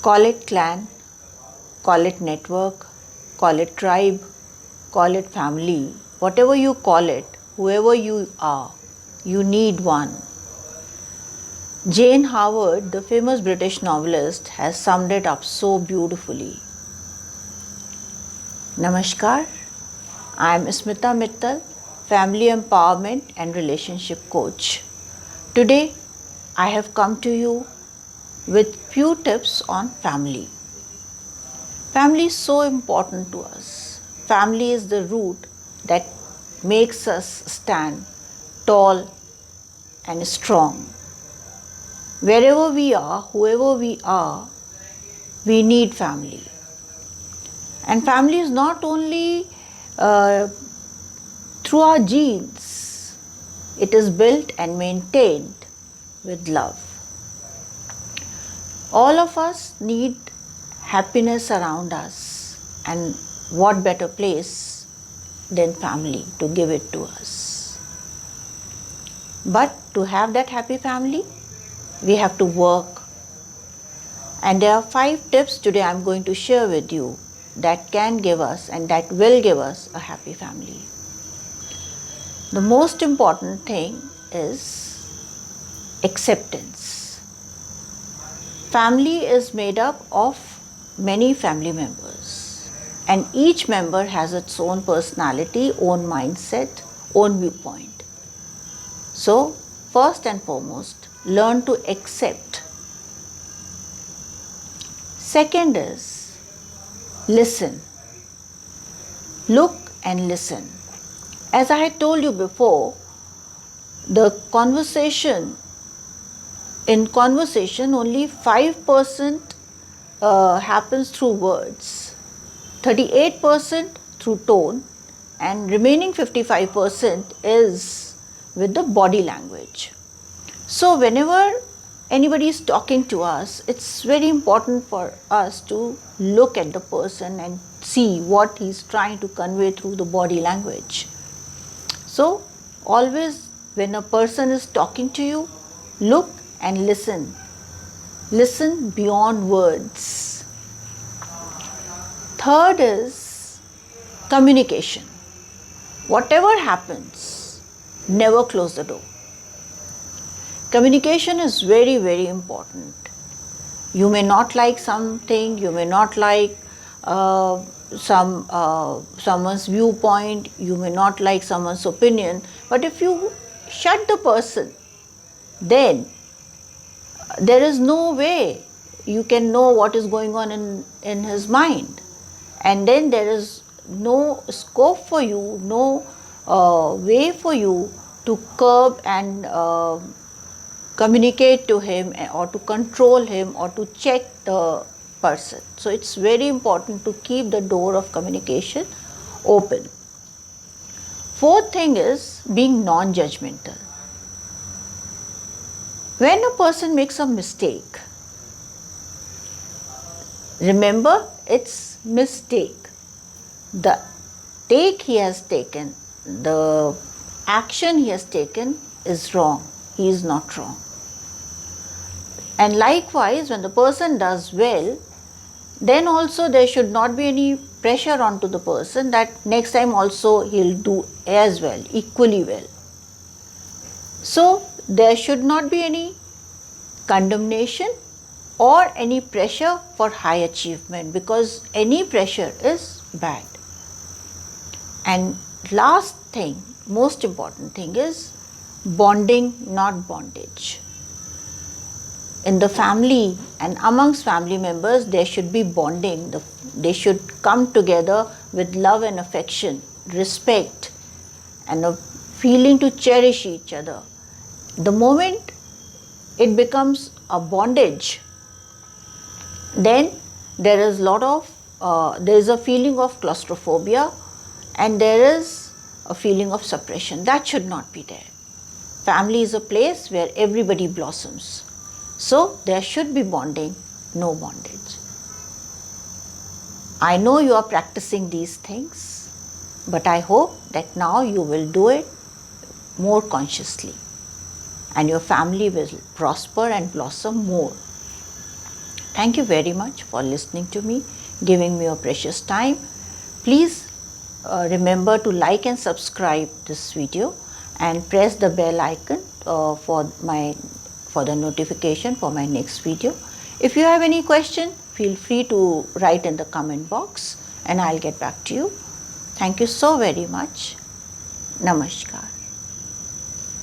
Call it clan, call it network, call it tribe, call it family, whatever you call it, whoever you are, you need one. Jane Howard, the famous British novelist, has summed it up so beautifully. Namaskar, I am Smita Mittal, Family Empowerment and Relationship Coach. Today, I have come to you with few tips on family. Family is so important to us. Family is the root that makes us stand tall and strong. Wherever we are, whoever we are, we need family. And family is not only through our genes, it is built and maintained with love. All of us need happiness around us, and what better place than family to give it to us. But to have that happy family, we have to work. And there are 5 tips today I am going to share with you that can give us and that will give us a happy family. The most important thing is acceptance. Family is made up of many family members, and each member has its own personality, own mindset, own viewpoint. So, first and foremost, learn to accept. Second is listen. Look and listen. As I had told you before, in conversation only 5% happens through words, 38% through tone, and remaining 55% is with the body language. So whenever anybody is talking to us, it's very important for us to look at the person and see what he's trying to convey through the body language. So always when a person is talking to you, look and listen. Listen beyond words. Third is communication. Whatever happens, never close the door. Communication is very, very important. You may not like something, you may not like someone's viewpoint, you may not like someone's opinion, but if you shut the person, then there is no way you can know what is going on in his mind. And then there is no scope for you, no way for you to curb and communicate to him or to control him or to check the person. So it's very important to keep the door of communication open. Fourth thing is being non-judgmental. When a person makes a mistake, remember it's mistake. The take he has taken, the action he has taken is wrong. He is not wrong. And likewise, when the person does well, then also there should not be any pressure onto the person that next time also he'll do as well, equally well. So there should not be any condemnation or any pressure for high achievement, because any pressure is bad. And last thing, most important thing is bonding, not bondage. In the family and amongst family members, there should be bonding. They should come together with love and affection, respect, and a feeling to cherish each other. The moment it becomes a bondage, then there is a feeling of claustrophobia, and there is a feeling of suppression. That should not be there. Family is a place where everybody blossoms. So there should be bonding, no bondage. I know you are practicing these things, but I hope that now you will do it more consciously and your family will prosper and blossom more. Thank you very much for listening to me, giving me your precious time. Please remember to like and subscribe this video and press the bell icon for the notification for my next video. If you have any question, feel free to write in the comment box and I'll get back to you. Thank you so very much. Namaskar.